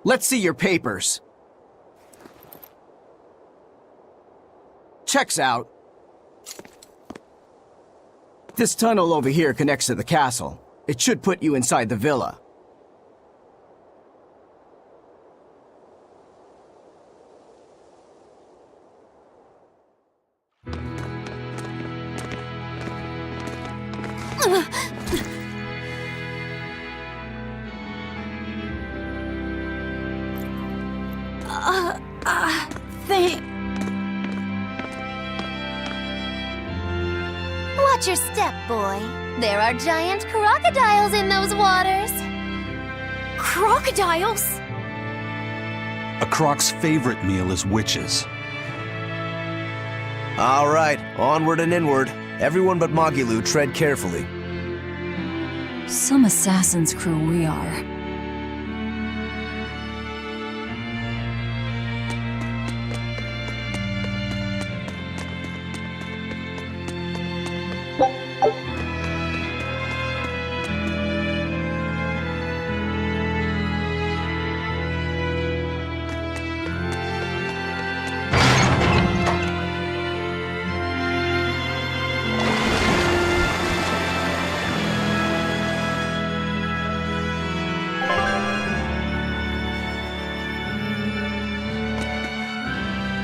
Let's see your papers. Checks out. This tunnel over here connects to the castle. It should put you inside the villa. Watch your step, boy. There are giant crocodiles in those waters. Crocodiles? A croc's favorite meal is witches. All right, onward and inward. Everyone but Magilu, tread carefully. Some assassin's crew we are.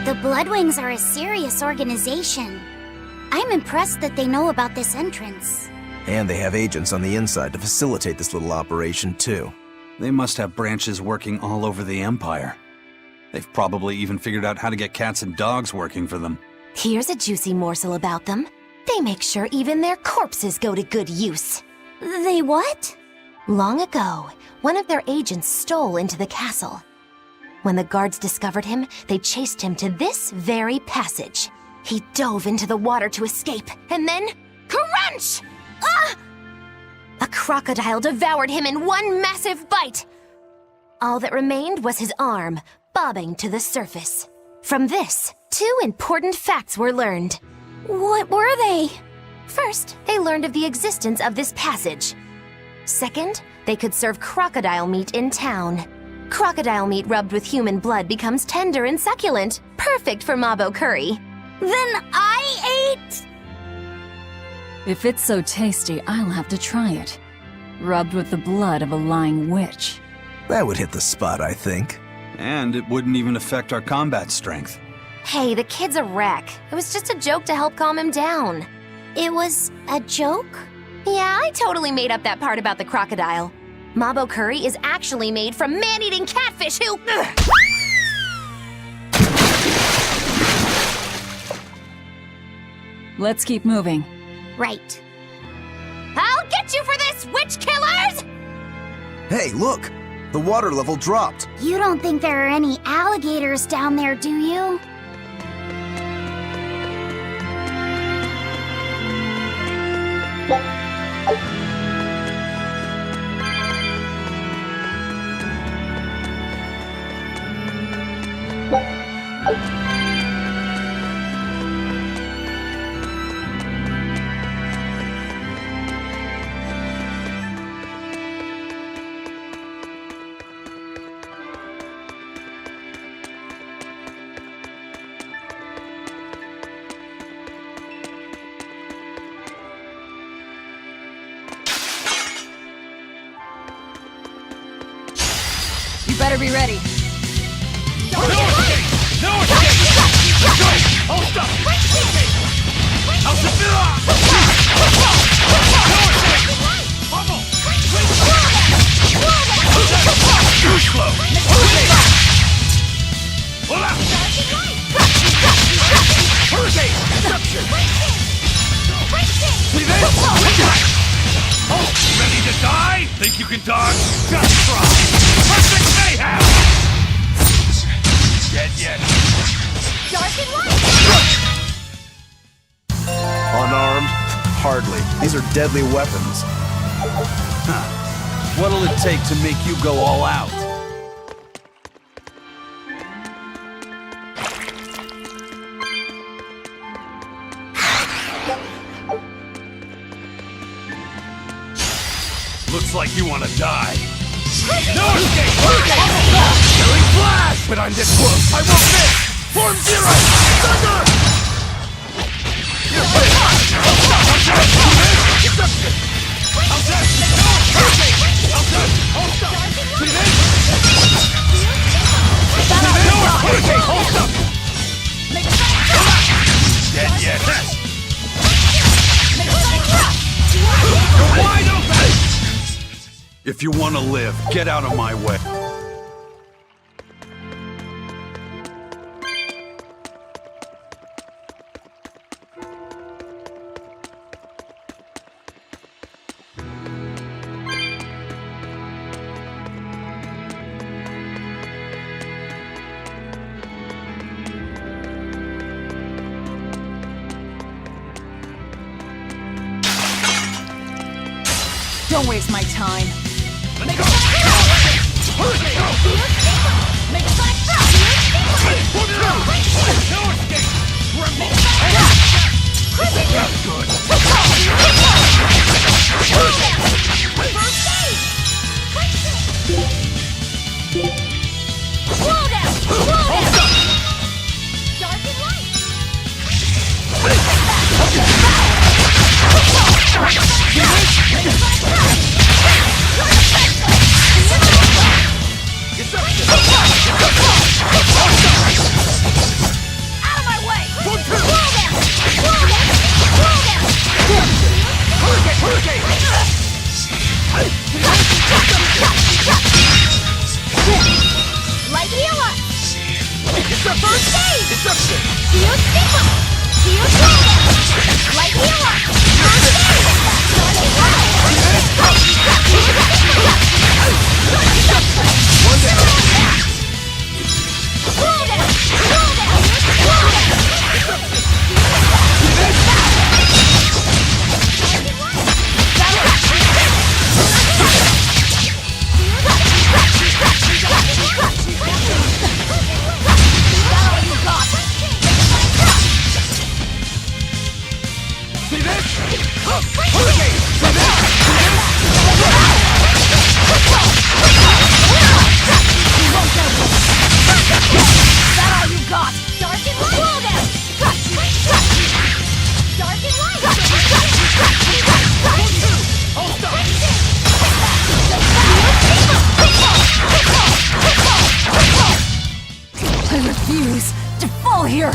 The Bloodwings are a serious organization. I'm impressed that they know about this entrance. And they have agents on the inside to facilitate this little operation, too. They must have branches working all over the Empire. They've probably even figured out how to get cats and dogs working for them. Here's a juicy morsel about them. They make sure even their corpses go to good use. They what? Long ago, one of their agents stole into the castle. When the guards discovered him, they chased him to this very passage. He dove into the water to escape, and then... crunch! Ah! A crocodile devoured him in one massive bite. All that remained was his arm, bobbing to the surface. From this, two important facts were learned. What were they? First, they learned of the existence of this passage. Second, they could serve crocodile meat in town. Crocodile meat rubbed with human blood becomes tender and succulent, perfect for Mabo curry. Then I ate... If it's so tasty, I'll have to try it. Rubbed with the blood of a lying witch. That would hit the spot, I think. And it wouldn't even affect our combat strength. Hey, the kid's a wreck. It was just a joke to help calm him down. It was a joke? Yeah, I totally made up that part about the crocodile. Mabo curry is actually made from man-eating catfish who... Let's keep moving. Right. I'll get you for this, witch killers! Hey, look! The water level dropped. You don't think there are any alligators down there, do you? You better be ready. No escape! No escape! Hold up! Alcifila! No escape! Bubble! Too slow! Pull up! Hurricane! Deception! See this? Think you can dodge? Just try! Perfect mayhem! Dead yet? Dark and light! Unarmed? Hardly. These are deadly weapons. What'll it take to make you go all out? Looks like you want to die. No escape! Killing flash! But I'm this close, I won't miss! Form zero! Thunder! You're hit! Deception! I'll dead! No escape! I'll dead! Hold up! See this? No escape! Hold up! Dead yet? You're wide open! If you want to live, get out of my way. Don't waste my time. Let's go! Hurricane! Make a sonic drop! No escape! Tremble! That's good! First aid! Slow down! Slow down! Dark and light! Out of my way! Slow down! Slow down! Slow down! Hurricane! Light heal up! First aid! Deception! Heal stigma! Heal slow down! Light heal up! First aid! One down! Slow down! Slow down! Slow down! See this? Hurricane! See this? That all you got? Dark and light! Slow down! Dark and light! Hold up! I refuse to fall here.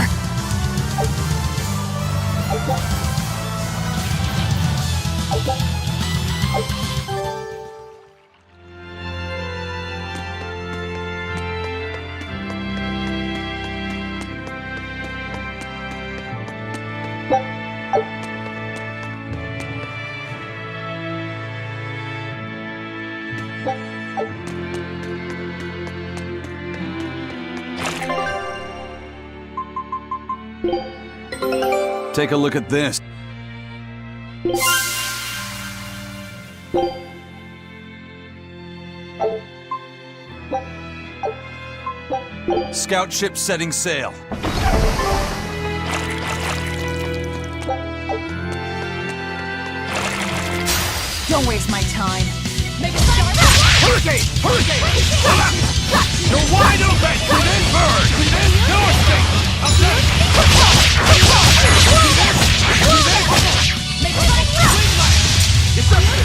Take a look at this. Scout ship setting sail. Don't waste my time. Hurricane! Hurricane! You're wide open! See this? Bird! See this? No escape! I'll dead! Deception!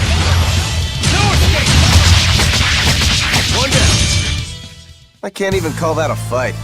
No escape! One down! I can't even call that a fight.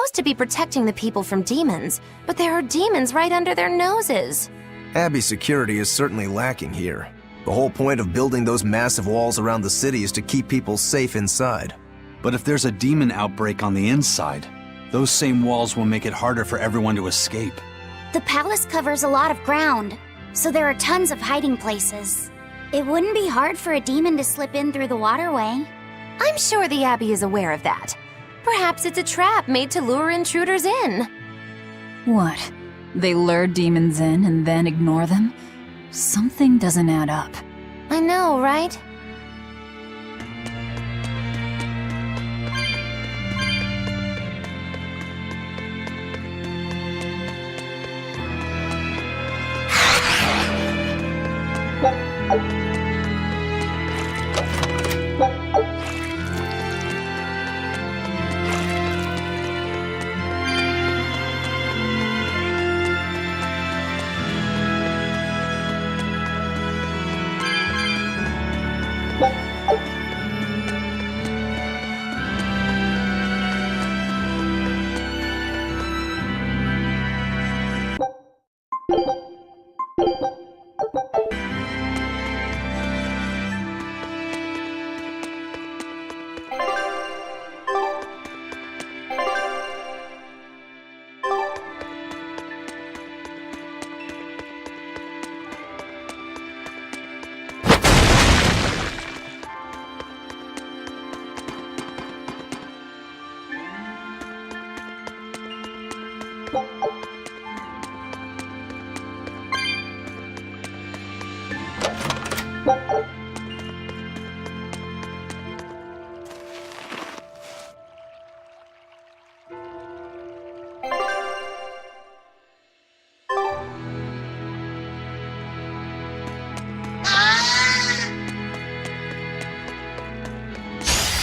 supposed to be protecting the people from demons, but there are demons right under their noses. Abbey's security is certainly lacking here. The whole point of building those massive walls around the city is to keep people safe inside. But if there's a demon outbreak on the inside, those same walls will make it harder for everyone to escape. The palace covers a lot of ground, so there are tons of hiding places. It wouldn't be hard for a demon to slip in through the waterway. I'm sure the Abbey is aware of that. Perhaps it's a trap made to lure intruders in. What? They lure demons in and then ignore them? Something doesn't add up. I know, right?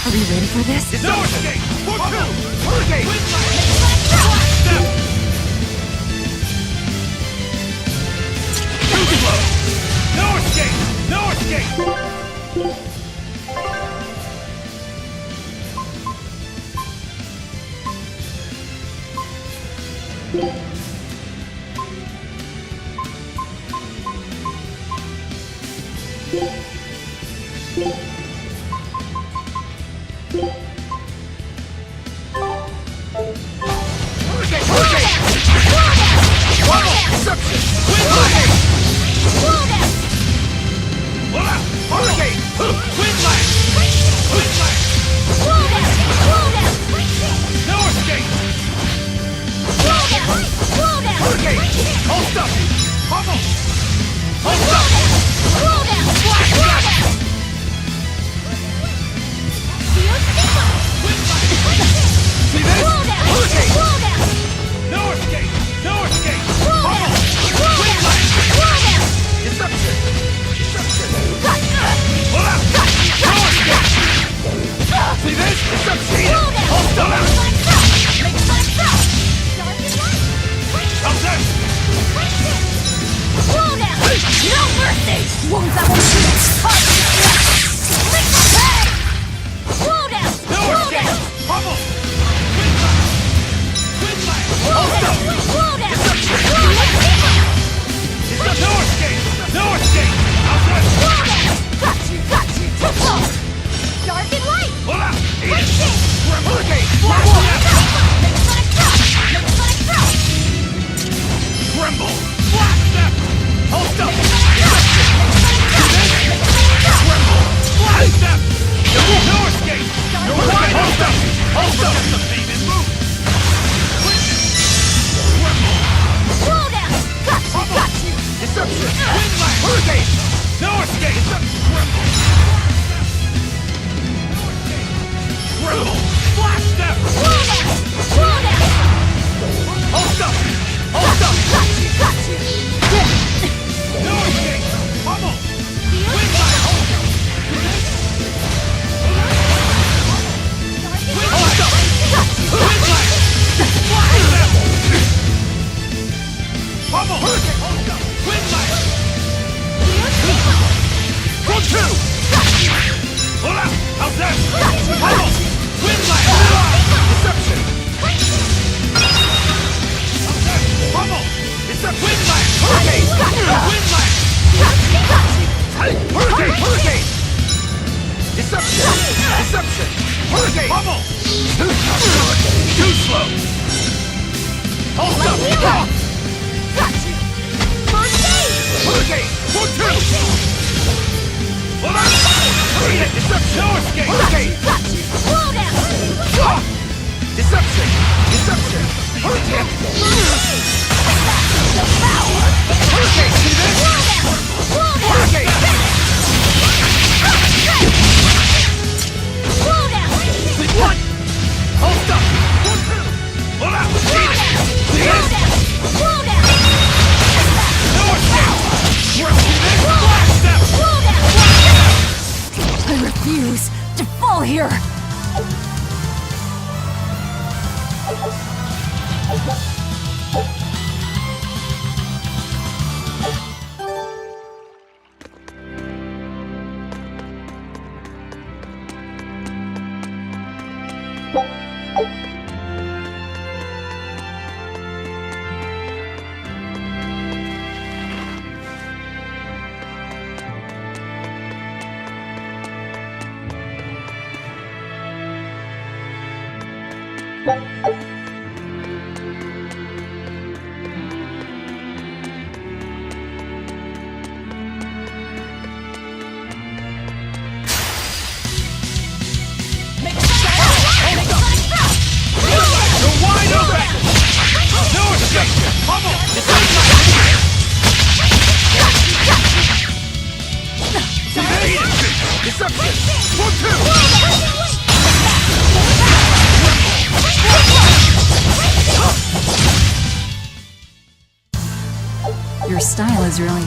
Are we ready for this? No escape! Hurricane! No escape! No escape! No Deception! Hurricane! Bubble! Too slow! Hold up! Gotcha! First aid! Hurricane! 4-2! Hold on! Hurricane! Deception! No escape! Hurricane! Gotcha! Slow down! Deception! Deception! Hurricane! Hurricane! See this? Hurricane! Slow down! Sleep one! Hold up! Hold up! See this? Slow down! No escape! See this? Blast step! I refuse to fall here! Your style is really...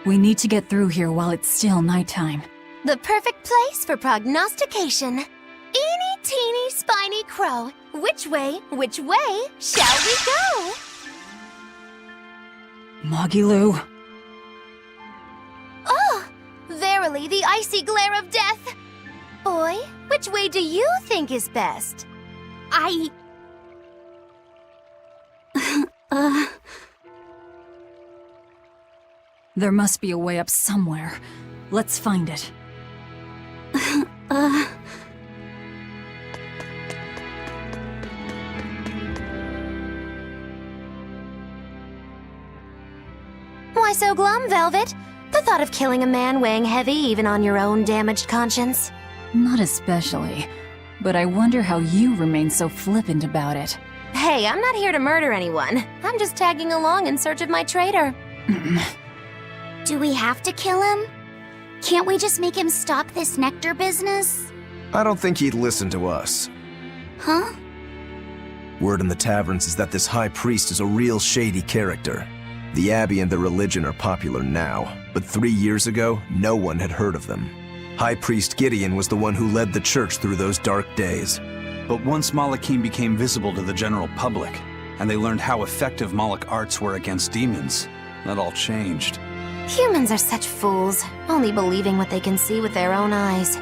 We need to get through here while it's still nighttime. The perfect place for prognostication. Eeny, teeny, spiny crow. Which way shall we go? Moggy-Loo. Oh, verily the icy glare of death. Boy, which way do you think is best? There must be a way up somewhere. Let's find it. Why so glum, Velvet? The thought of killing a man weighing heavy even on your own damaged conscience? Not especially. But I wonder how you remain so flippant about it. Hey, I'm not here to murder anyone. I'm just tagging along in search of my traitor. Do we have to kill him? Can't we just make him stop this nectar business? I don't think he'd listen to us. Huh? Word in the taverns is that this high priest is a real shady character. The Abbey and their religion are popular now, but 3 years ago, no one had heard of them. High Priest Gideon was the one who led the church through those dark days. But once Malachim became visible to the general public, and they learned how effective Moloch arts were against demons, that all changed. Humans are such fools, only believing what they can see with their own eyes.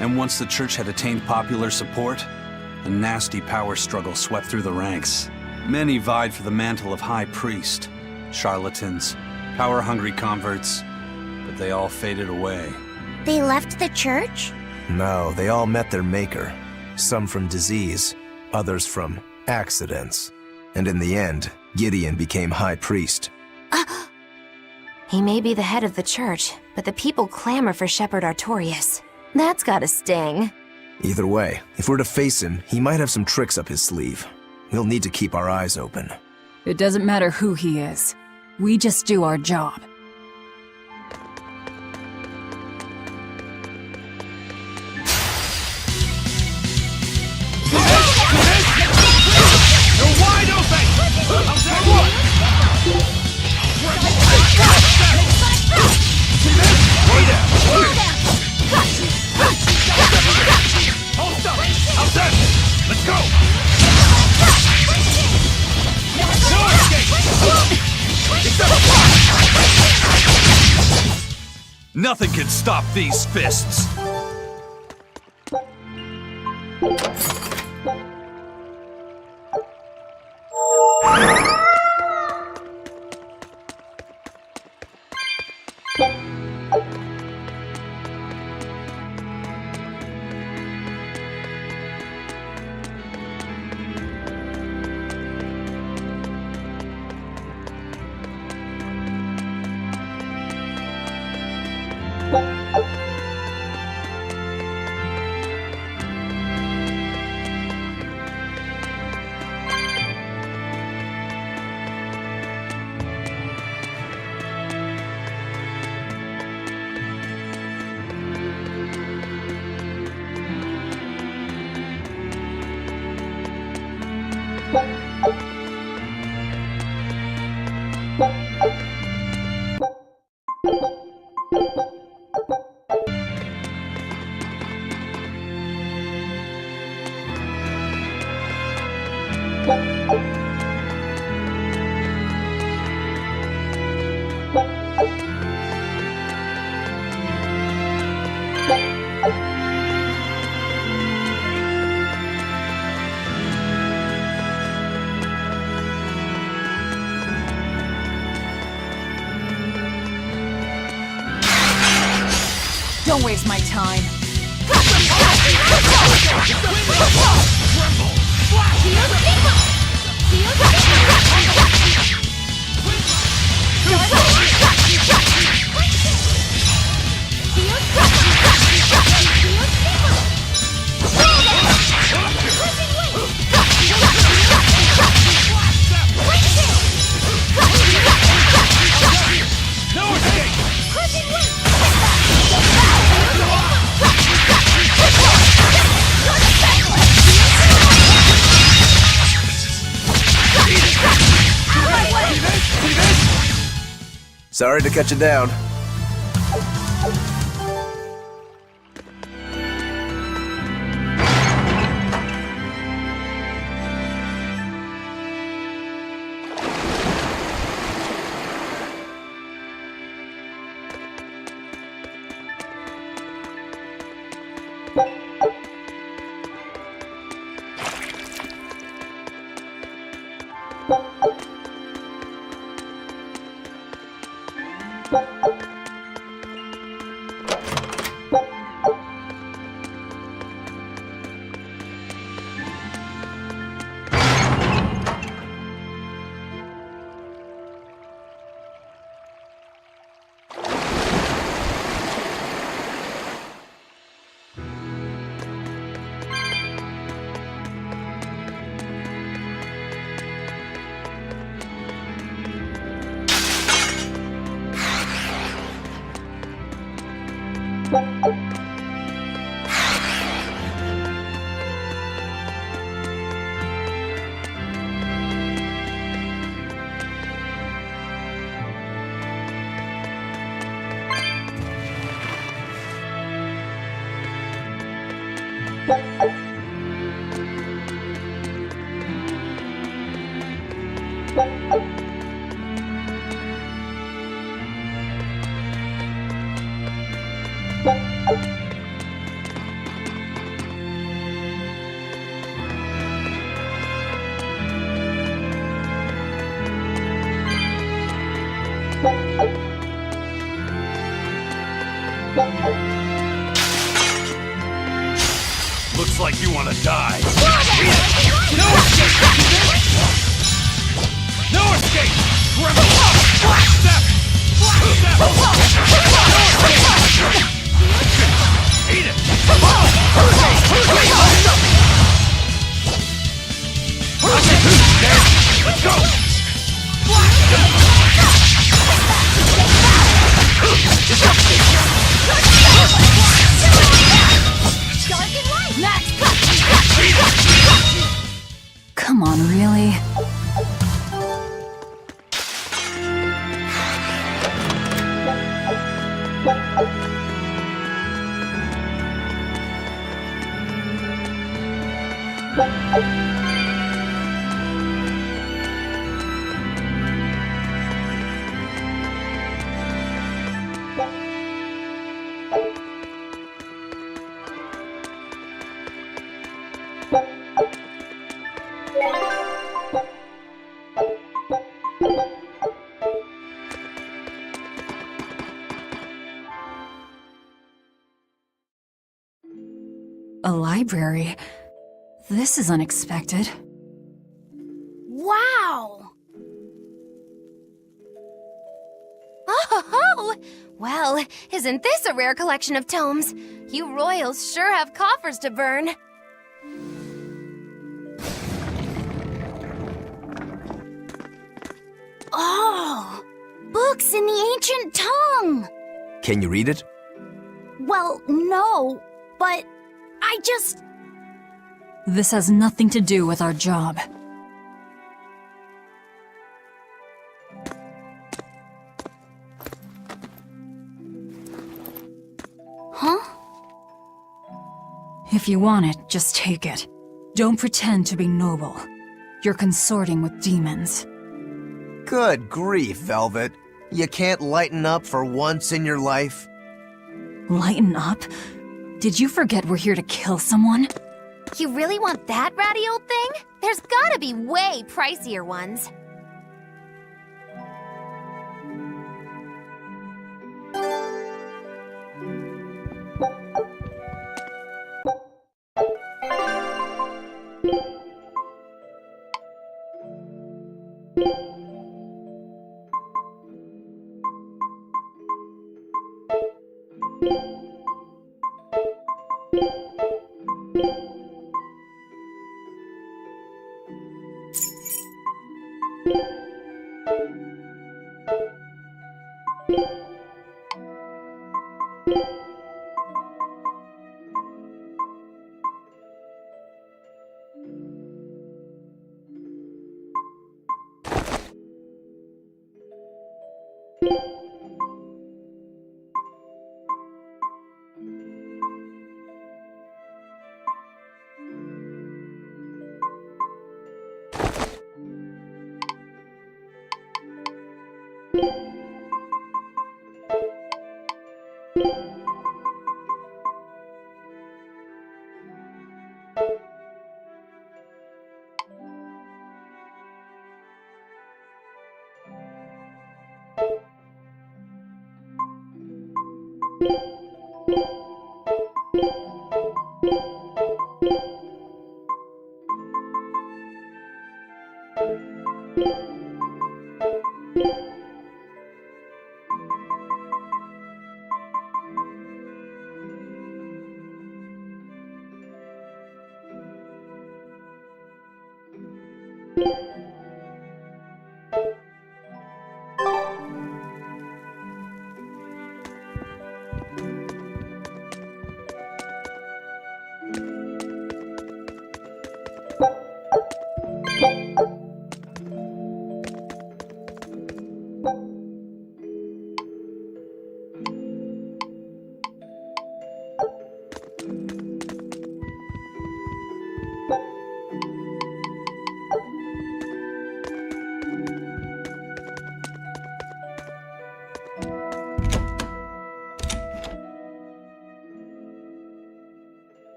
And once the church had attained popular support, a nasty power struggle swept through the ranks. Many vied for the mantle of High Priest. Charlatans, power-hungry converts, but they all faded away. They left the church? No, they all met their maker. Some from disease, others from accidents. And in the end, Gideon became High Priest. He may be the head of the church, but the people clamor for Shepherd Artorius. That's gotta sting. Either way, if we're to face him, he might have some tricks up his sleeve. We'll need to keep our eyes open. It doesn't matter who he is. We just do our job. Nothing can stop these fists! Don't waste my time. Sorry to cut you down. Looks like you want to die. No escape! Grandma! Black step! Black step! No escape! Eat it! Let's go! Black step! Come on, really? A library? This is unexpected. Wow! Oh, well, isn't this a rare collection of tomes? You royals sure have coffers to burn. Oh! Books in the ancient tongue! Can you read it? Well, no, but I just... This has nothing to do with our job. Huh? If you want it, just take it. Don't pretend to be noble. You're consorting with demons. Good grief, Velvet. You can't lighten up for once in your life? Lighten up? Did you forget we're here to kill someone? You really want that ratty old thing? There's gotta be way pricier ones.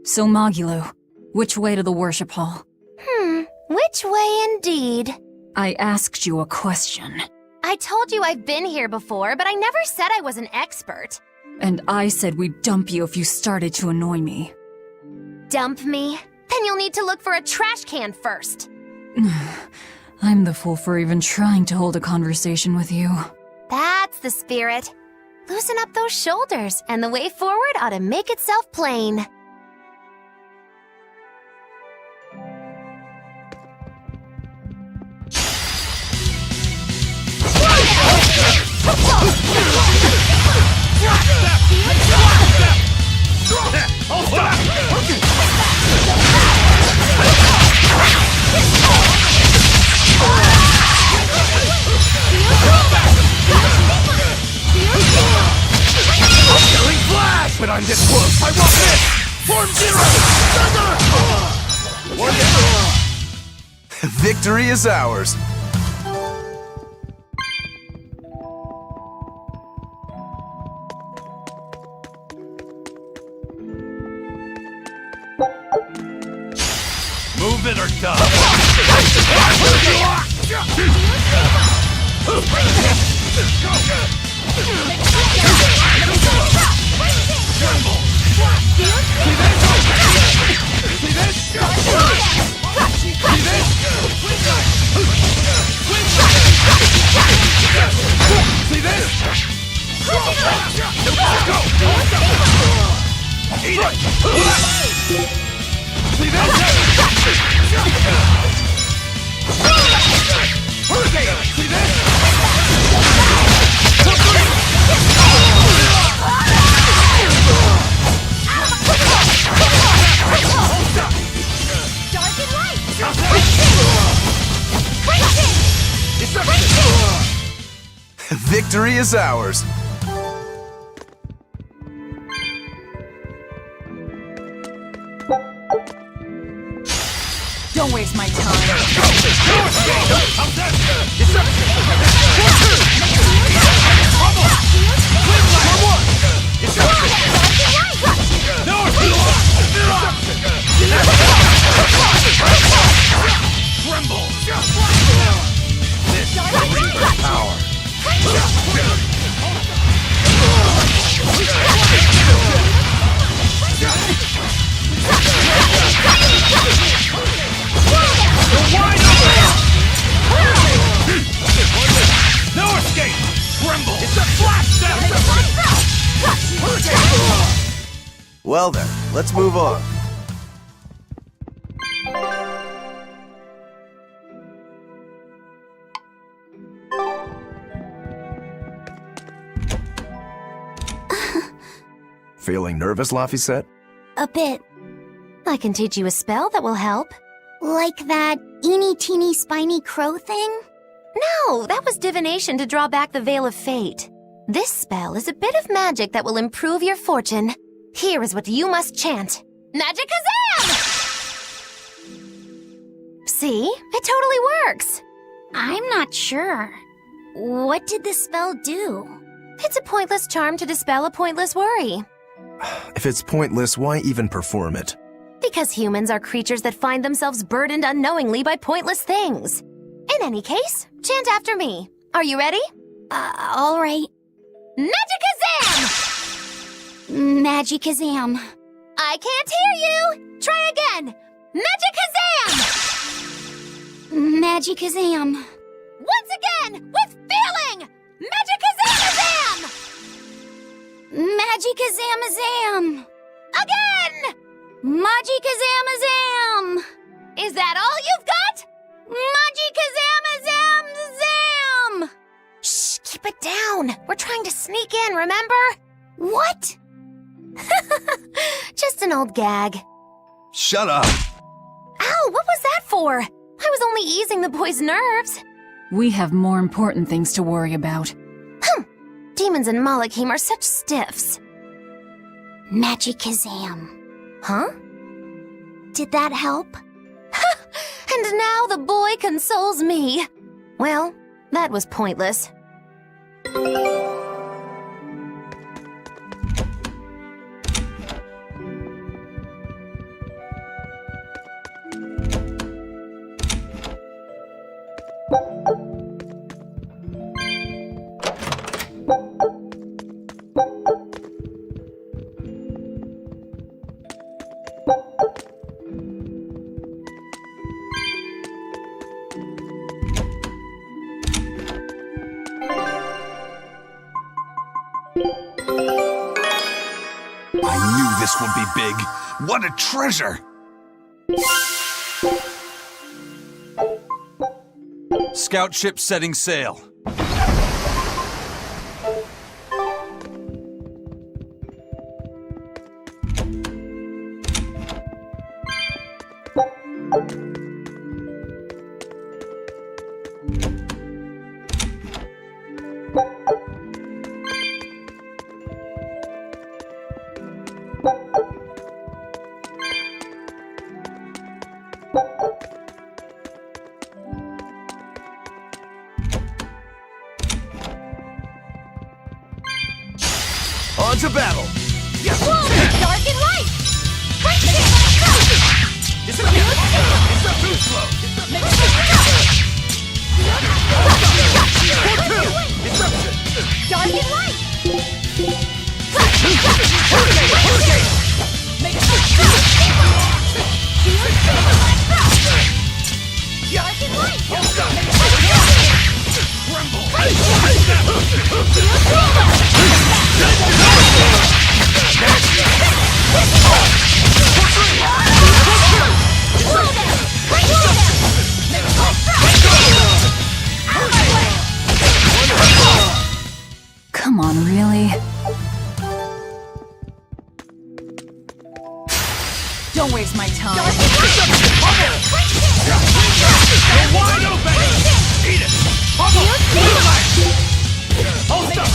So Magulu, which way to the worship hall? Which way indeed? I asked you a question. I told you I've been here before, but I never said I was an expert. And I said we'd dump you if you started to annoy me. Dump me? Then you'll need to look for a trash can first. I'm the fool for even trying to hold a conversation with you. That's the spirit. Loosen up those shoulders, and the way forward ought to make itself plain. But I'm this close, I won't miss! Form zero! Victory is ours! Move it or die! Victory is ours! Don't waste my time. Tremble! This is Reaper's power. No escape! Tremble! It's a flash step! Well then, let's move on. Feeling nervous, Laphicet? A bit. I can teach you a spell that will help. Like that eeny-teeny spiny crow thing? No, that was divination to draw back the Veil of Fate. This spell is a bit of magic that will improve your fortune. Here is what you must chant. Magicazam! See? It totally works. I'm not sure. What did the spell do? It's a pointless charm to dispel a pointless worry. If it's pointless, why even perform it? Because humans are creatures that find themselves burdened unknowingly by pointless things. In any case, chant after me. Are you ready? All right. Magicazam! Magicazam. I can't hear you! Try again! Magicazam! Magicazam. Once again, with feeling! Magicazamazam! Magicazamazam. Again! Magicazamazam. Is that all you've got? Magicazamazam. Shh, keep it down. We're trying to sneak in, remember? What? Just an old gag. Shut up! Ow, what was that for? I was only easing the boy's nerves. We have more important things to worry about. Demons and Malachim are such stiffs. Magicazam. Huh? Did that help? And now the boy consoles me. Well, that was pointless. I knew this would be big. What a treasure! Scout ship setting sail. On to battle! Whoa, dark and light! It's not too slow! Dark and light! Come on, really? Don't waste my time. You're wide open! Eat it! Pummel! Hold up!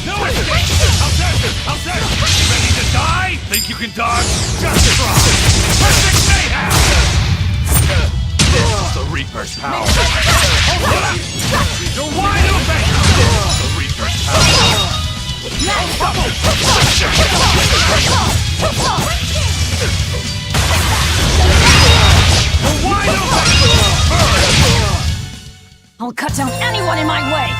No escape! How's that? How's that? You ready to die? Think you can dodge? Just try! Perfect mayhem! This is the Reaper's power! Hold up! You're wide open! The Reaper's power! I'll cut down anyone in my way!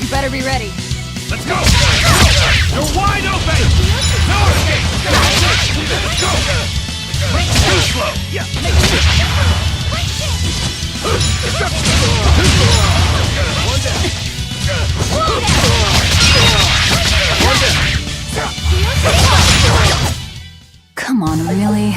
You better be ready. Let's go! You're wide open! No escape! Let's go! Too slow! Come on, really?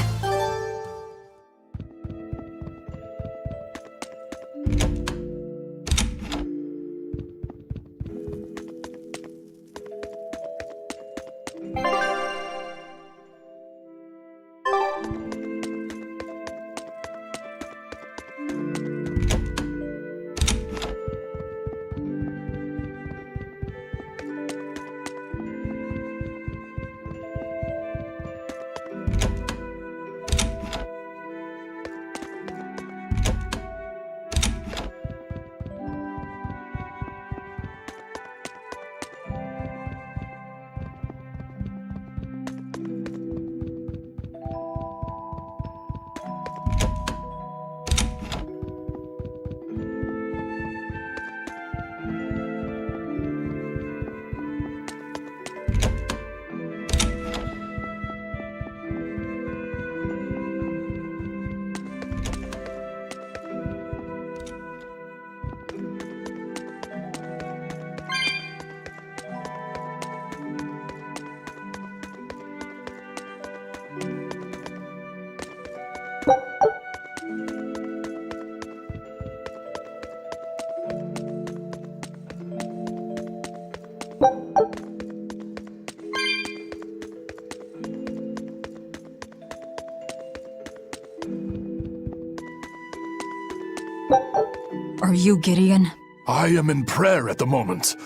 Are you Gideon? I am in prayer at the moment.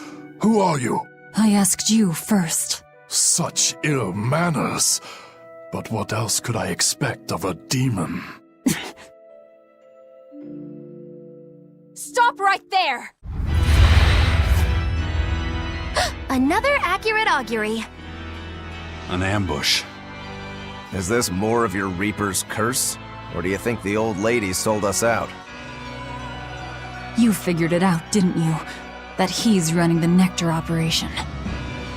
Who are you? I asked you first. Such ill manners. But what else could I expect of a demon? Stop right there! Another accurate augury. An ambush. Is this more of your Reaper's curse? Or do you think the old lady sold us out? You figured it out, didn't you? That he's running the Nectar operation.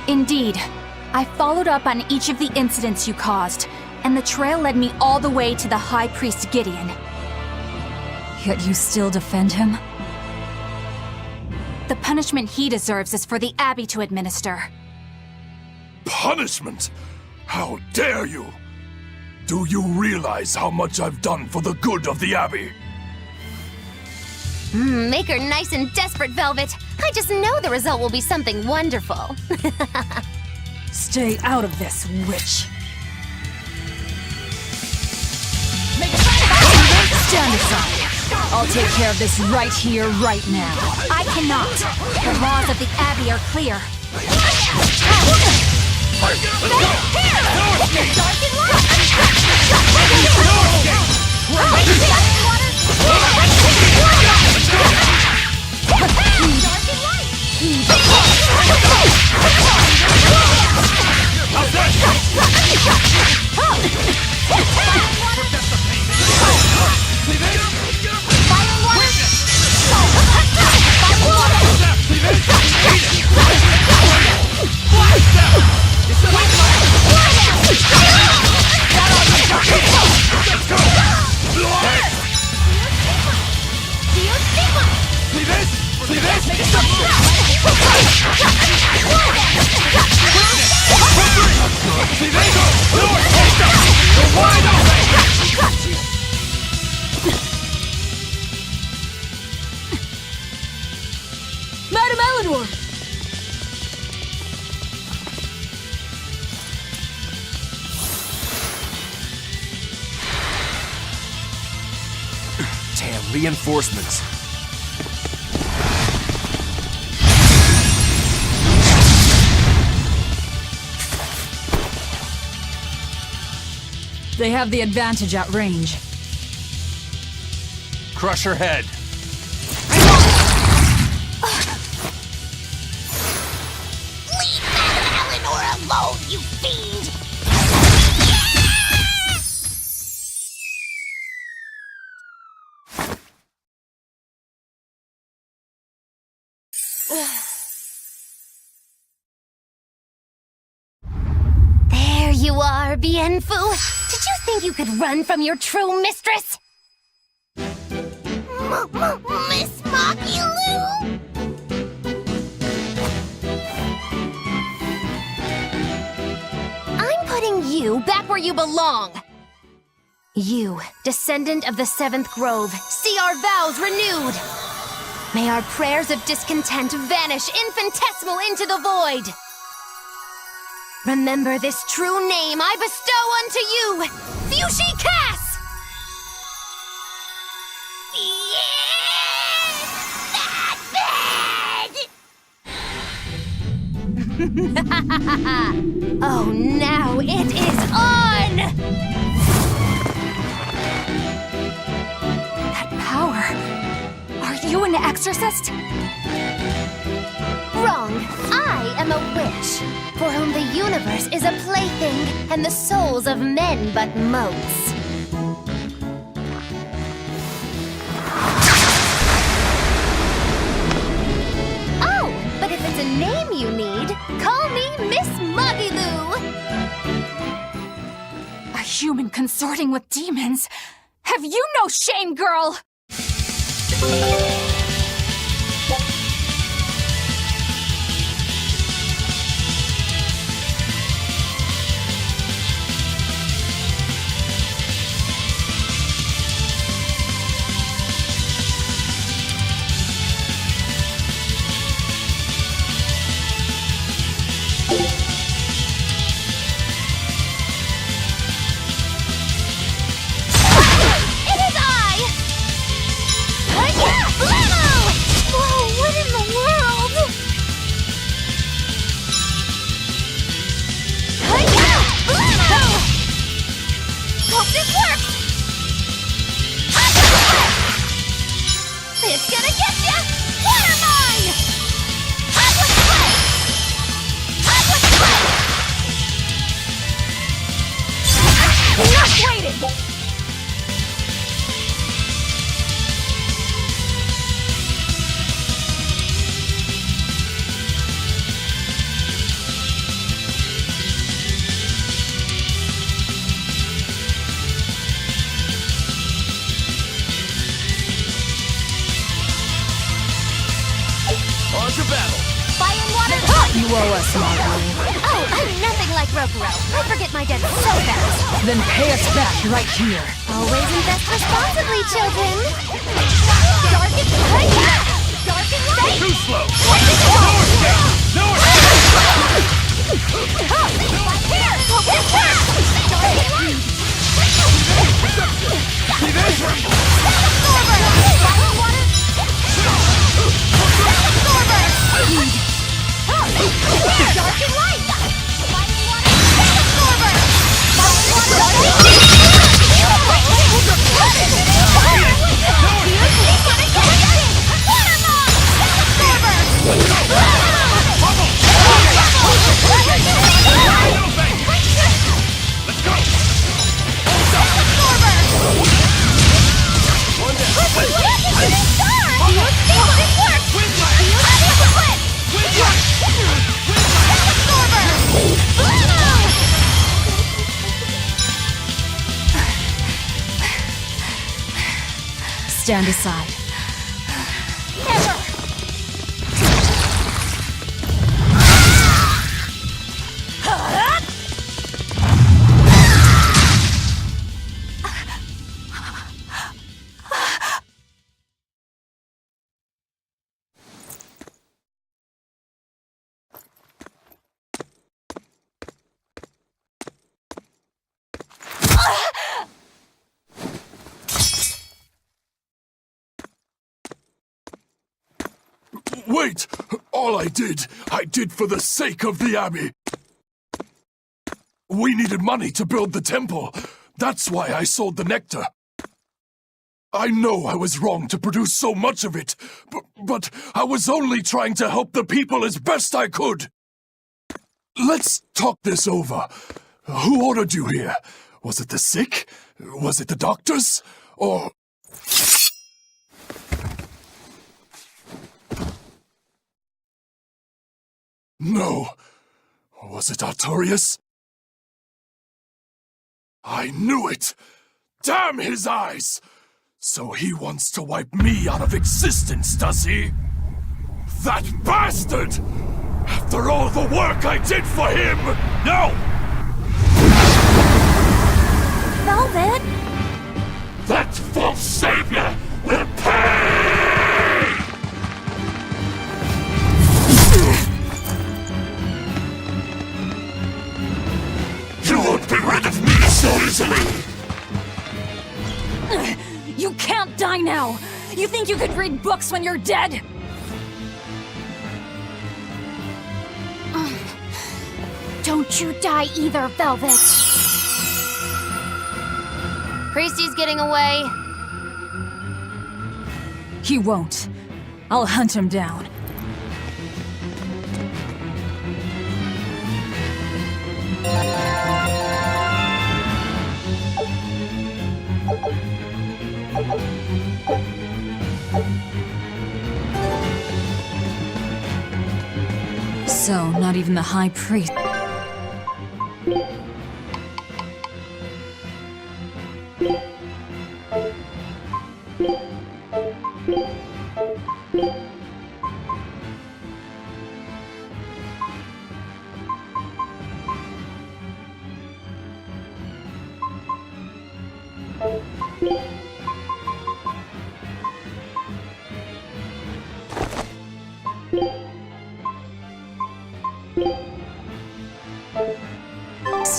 Indeed. I followed up on each of the incidents you caused, and the trail led me all the way to the High Priest Gideon. Yet you still defend him? The punishment he deserves is for the Abbey to administer. Punishment? How dare you! Do you realize how much I've done for the good of the Abbey? Make her nice and desperate, Velvet. I just know the result will be something wonderful. Stay out of this, witch. Stand aside. I'll take care of this right here, right now. I cannot. The laws of the Abbey are clear. Madam Eleanor! Damn, reinforcements. They have the advantage at range. Crush her head. Leave Madame Eleanor alone, you fiend! There you are, Bien Phu. Did you think you could run from your true mistress? Miss Makilu? I'm putting you back where you belong. You, descendant of the Seventh Grove, see our vows renewed. May our prayers of discontent vanish infinitesimal into the void. Remember this true name I bestow unto you, Fushi Cass! Oh, now it is on! That power. Are you an exorcist? Wrong. I am a witch, for whom the universe is a plaything, and the souls of men but motes. Oh, but if it's a name you need, call me Miss Magilu. A human consorting with demons? Have you no shame, girl? It's gonna get ya! Water mine! Aqua spray! Aqua spray! Enough waiting! On to battle! Fire and water! You owe us, Marjorie. Oh, I'm nothing like Rokuro. I forget my debt so fast. Then pay us back right here. Always invest responsibly, children. Dark and light. Dark and light. Too slow! No escape! Here! Focus fast! Dark and light. Fire water. Absorber. Dark and light. Fire water. Absorber. Let's go! Stand aside. Wait! All I did for the sake of the Abbey. We needed money to build the temple. That's why I sold the nectar. I know I was wrong to produce so much of it, but I was only trying to help the people as best I could. Let's talk this over. Who ordered you here? Was it the sick? Was it the doctors? Or... No. Was it Artorias? I knew it! Damn his eyes! So he wants to wipe me out of existence, does he? That bastard! After all the work I did for him! No! Velvet? That false savior will pay! You won't be rid of me so easily! You can't die now! You think you could read books when you're dead? Don't you die either, Velvet. Priesty's getting away. He won't. I'll hunt him down. So, not even the High Priest.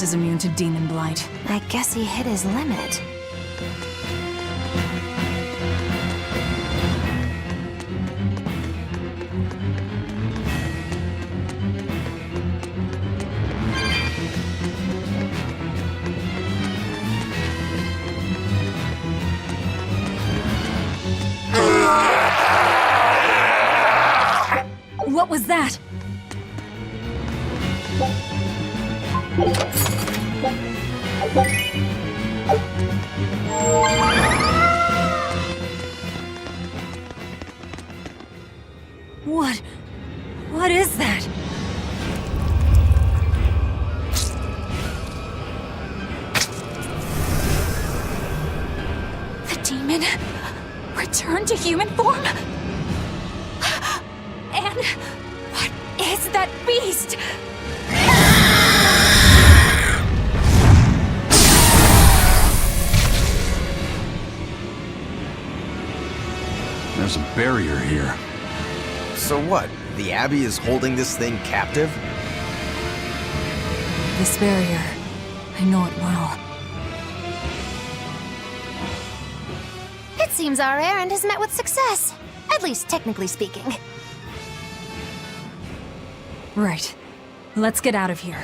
Is immune to demon blight. I guess he hit his limit. What was that? What is that? The demon returned to human form? And what is is that beast? There's a barrier here. So what? The Abbey is holding this thing captive? This barrier, I know it well. It seems our errand has met with success. At least technically speaking. Right. Let's get out of here.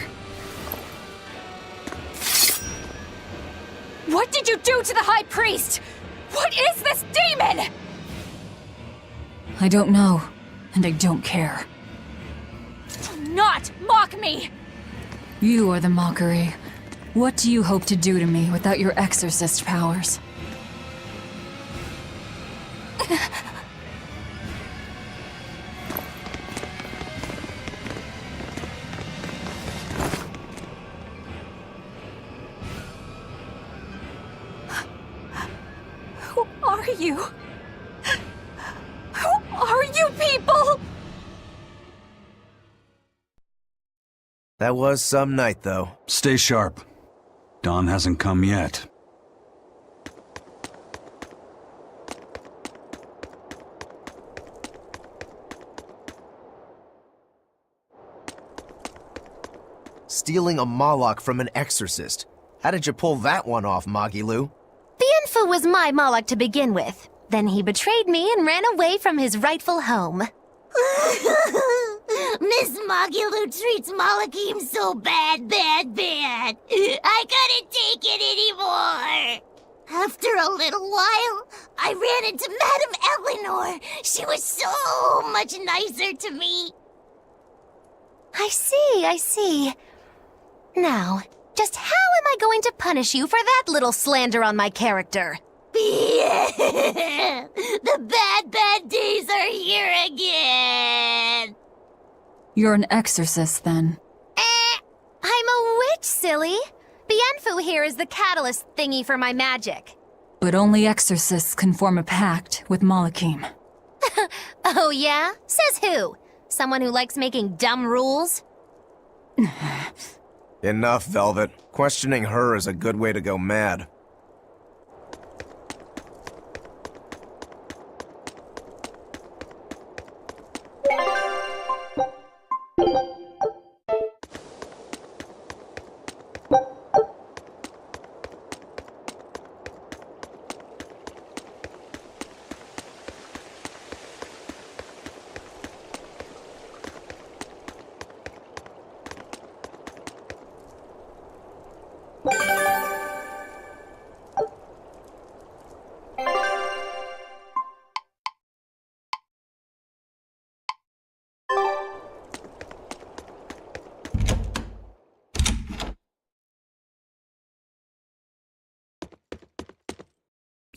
What did you do to the High Priest? What is this demon? I don't know, and I don't care. Do not mock me! You are the mockery. What do you hope to do to me without your exorcist powers? Who are you? Who are you people? That was some night, though. Stay sharp. Dawn hasn't come yet. Stealing a Moloch from an exorcist. How did you pull that one off, Magilu? Bienfu was my Moloch to begin with. Then he betrayed me and ran away from his rightful home. Miss Magilu treats Malachim so bad. I couldn't take it anymore. After a little while, I ran into Madame Eleanor. She was so much nicer to me. I see. Now, just how am I going to punish you for that little slander on my character? The bad days are here again. You're an exorcist, then. I'm a witch, silly. Bienfu here is the catalyst thingy for my magic. But only exorcists can form a pact with Malachim. Oh yeah? Says who? Someone who likes making dumb rules? Enough, Velvet. Questioning her is a good way to go mad.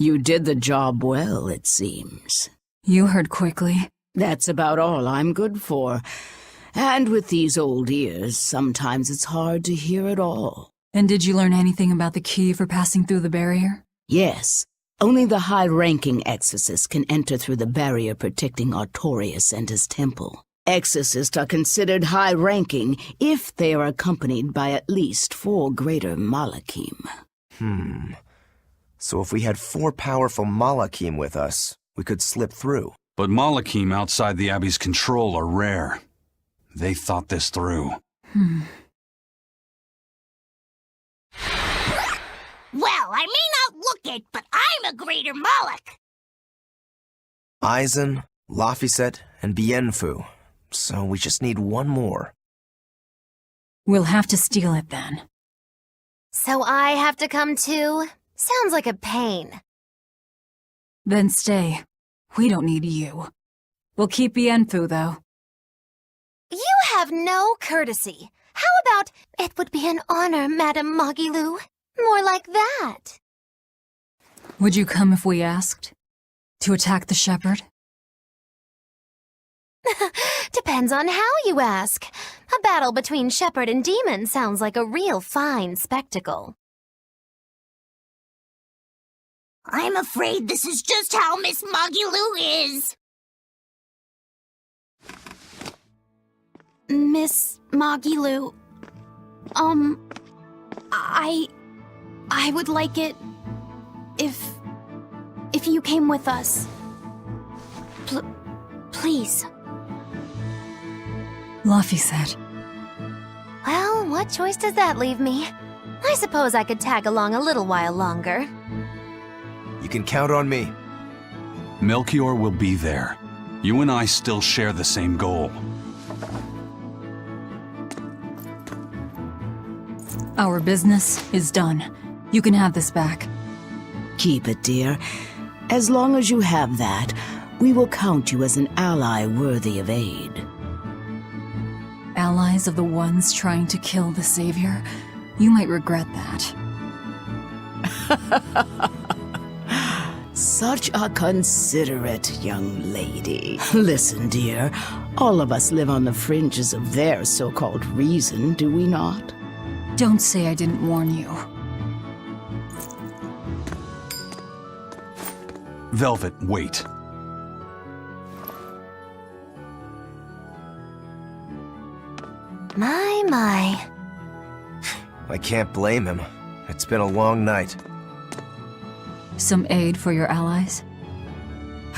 You did the job well, it seems. You heard quickly. That's about all I'm good for. And with these old ears, sometimes it's hard to hear it all. And did you learn anything about the key for passing through the barrier? Yes. Only the high-ranking exorcists can enter through the barrier protecting Artorias and his temple. Exorcists are considered high-ranking if they are accompanied by at least 4 greater Malachim. So if we had 4 powerful Malachim with us, we could slip through. But Malachim outside the Abbey's control are rare. They thought this through. Well, I may not look it, but I'm a greater Moloch. Aizen, Laphicet, and Bienfu. So we just need one more. We'll have to steal it then. So I have to come too? Sounds like a pain. Then stay. We don't need you. We'll keep Bienfu, though. You have no courtesy. How about, it would be an honor, Madame Magilu? More like that. Would you come if we asked? To attack the shepherd? Depends on how you ask. A battle between shepherd and demon sounds like a real fine spectacle. I'm afraid this is just how Miss Magilu is. Miss Magilu, I would like it if you came with us. Please. Laphicet. Well, what choice does that leave me? I suppose I could tag along a little while longer. You can count on me. Melchior will be there. You and I still share the same goal. Our business is done. You can have this back. Keep it, dear. As long as you have that, we will count you as an ally worthy of aid. Allies of the ones trying to kill the Savior? You might regret that. Such a considerate young lady. Listen, dear, all of us live on the fringes of their so-called reason, do we not? Don't say I didn't warn you. Velvet, wait. My. I can't blame him. It's been a long night. Some aid for your allies?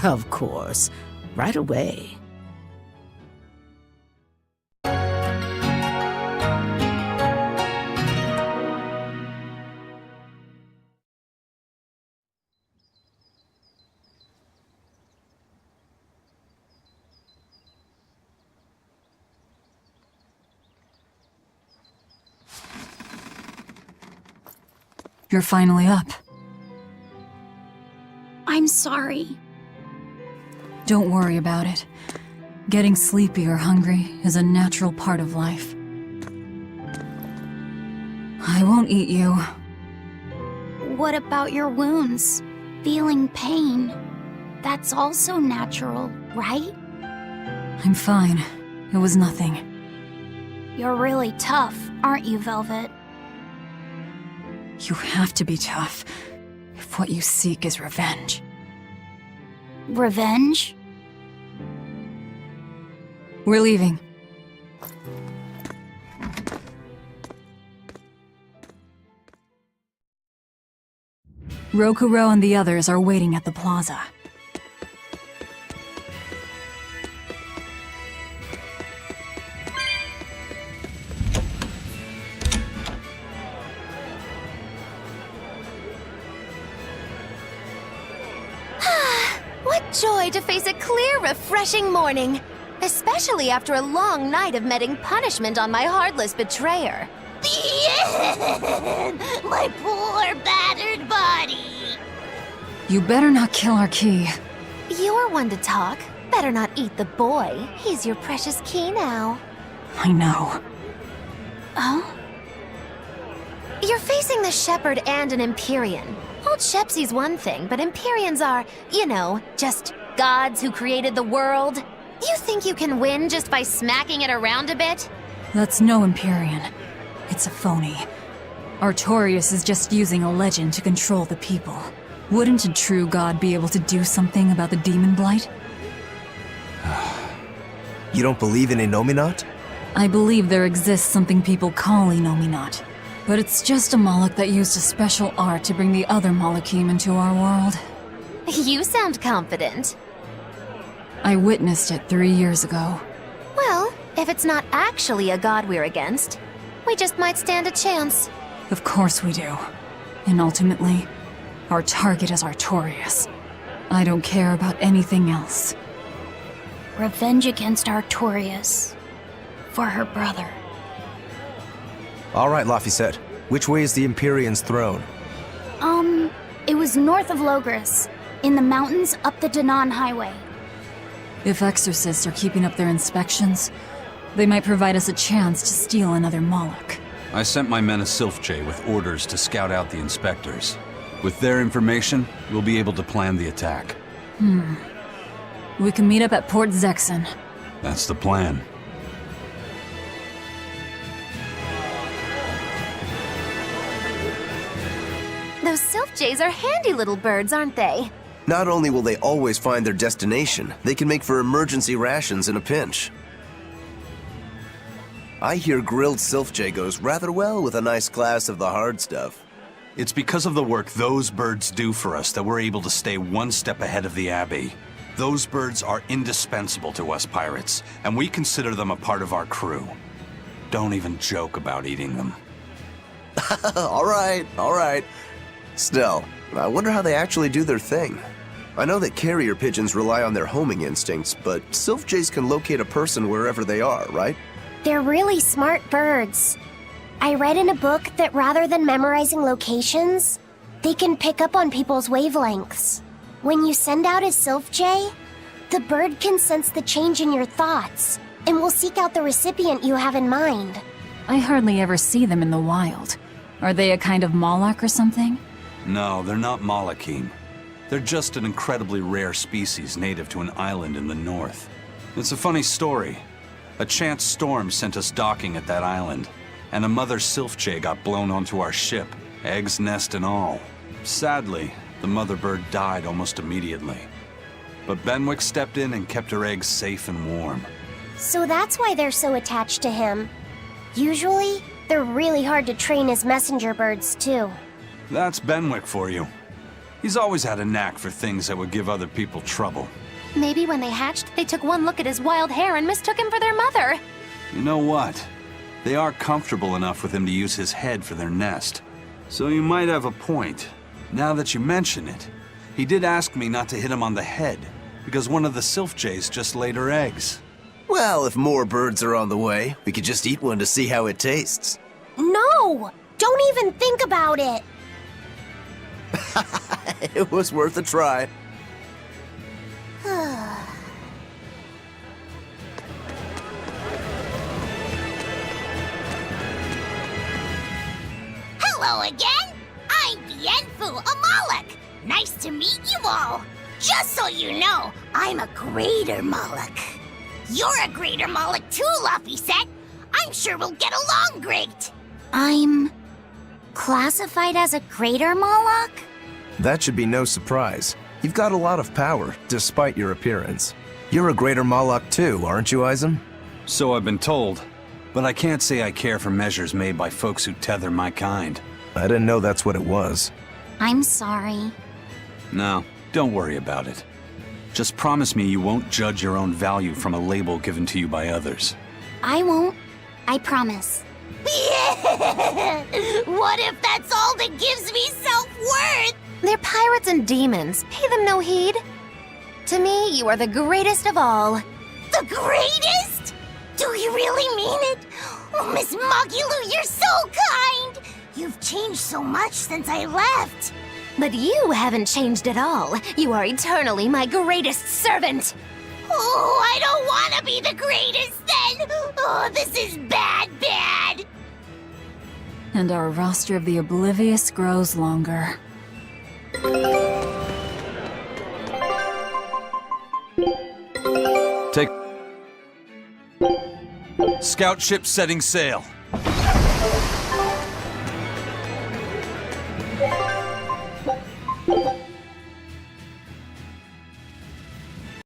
Of course. Right away. You're finally up. I'm sorry. Don't worry about it. Getting sleepy or hungry is a natural part of life. I won't eat you. What about your wounds? Feeling pain? That's also natural, right? I'm fine. It was nothing. You're really tough, aren't you, Velvet? You have to be tough, if what you seek is revenge. Revenge? We're leaving. Rokuro and the others are waiting at the plaza. Joy to face a clear, refreshing morning. Especially after a long night of meting punishment on my heartless betrayer. My poor, battered body. You better not kill our key. You're one to talk. Better not eat the boy. He's your precious key now. I know. Oh? You're facing the Shepherd and an Empyrean. Old Shepsy's one thing, but Empyreans are, you know, just gods who created the world. You think you can win just by smacking it around a bit? That's no Empyrean. It's a phony. Artorias is just using a legend to control the people. Wouldn't a true god be able to do something about the demon blight? You don't believe in Innominat? I believe there exists something people call Innominat. But it's just a Moloch that used a special art to bring the other Molochim into our world. You sound confident. I witnessed it 3 years ago. Well, if it's not actually a god we're against, we just might stand a chance. Of course we do. And ultimately, our target is Artorias. I don't care about anything else. Revenge against Artorias. For her brother. All right, Laphicet. Which way is the Empyrean's throne? It was north of Logris, in the mountains up the Danan Highway. If exorcists are keeping up their inspections, they might provide us a chance to steal another Moloch. I sent my men to Silfjay with orders to scout out the inspectors. With their information, we'll be able to plan the attack. We can meet up at Port Zexen. That's the plan. Those Silfjays are handy little birds, aren't they? Not only will they always find their destination, they can make for emergency rations in a pinch. I hear grilled Sylph-J goes rather well with a nice glass of the hard stuff. It's because of the work those birds do for us that we're able to stay one step ahead of the Abbey. Those birds are indispensable to us pirates, and we consider them a part of our crew. Don't even joke about eating them. All right. Still, I wonder how they actually do their thing. I know that carrier pigeons rely on their homing instincts, but Sylph-Jays can locate a person wherever they are, right? They're really smart birds. I read in a book that rather than memorizing locations, they can pick up on people's wavelengths. When you send out a Sylph-J, the bird can sense the change in your thoughts and will seek out the recipient you have in mind. I hardly ever see them in the wild. Are they a kind of Moloch or something? No, they're not Malakim. They're just an incredibly rare species native to an island in the north. It's a funny story. A chance storm sent us docking at that island, and a mother Sylph-J got blown onto our ship, eggs, nest, and all. Sadly, the mother bird died almost immediately. But Benwick stepped in and kept her eggs safe and warm. So that's why they're so attached to him. Usually, they're really hard to train as messenger birds, too. That's Benwick for you. He's always had a knack for things that would give other people trouble. Maybe when they hatched, they took one look at his wild hair and mistook him for their mother. You know what? They are comfortable enough with him to use his head for their nest. So you might have a point. Now that you mention it, he did ask me not to hit him on the head, because one of the Sylph-Jays just laid her eggs. Well, if more birds are on the way, we could just eat one to see how it tastes. No! Don't even think about it! It was worth a try. Hello again! I'm Bienfu Amalek! Nice to meet you all! Just so you know, I'm a greater Moloch. You're a greater Moloch too, Laphicet! I'm sure we'll get along great! I'm classified as a greater Moloch? That should be no surprise. You've got a lot of power, despite your appearance. You're a greater Moloch too, aren't you, Eisen? So I've been told, but I can't say I care for measures made by folks who tether my kind. I didn't know that's what it was. I'm sorry. No, don't worry about it. Just promise me you won't judge your own value from a label given to you by others. I won't. I promise. What if that's all that gives me self-worth? They're pirates and demons. Pay them no heed. To me, you are the greatest of all. The greatest? Do you really mean it? Oh, Miss Magilu, you're so kind! You've changed so much since I left. But you haven't changed at all. You are eternally my greatest servant. Oh, I don't want to be the greatest then! Oh, this is bad. And our roster of the oblivious grows longer. Take... Scout ship setting sail.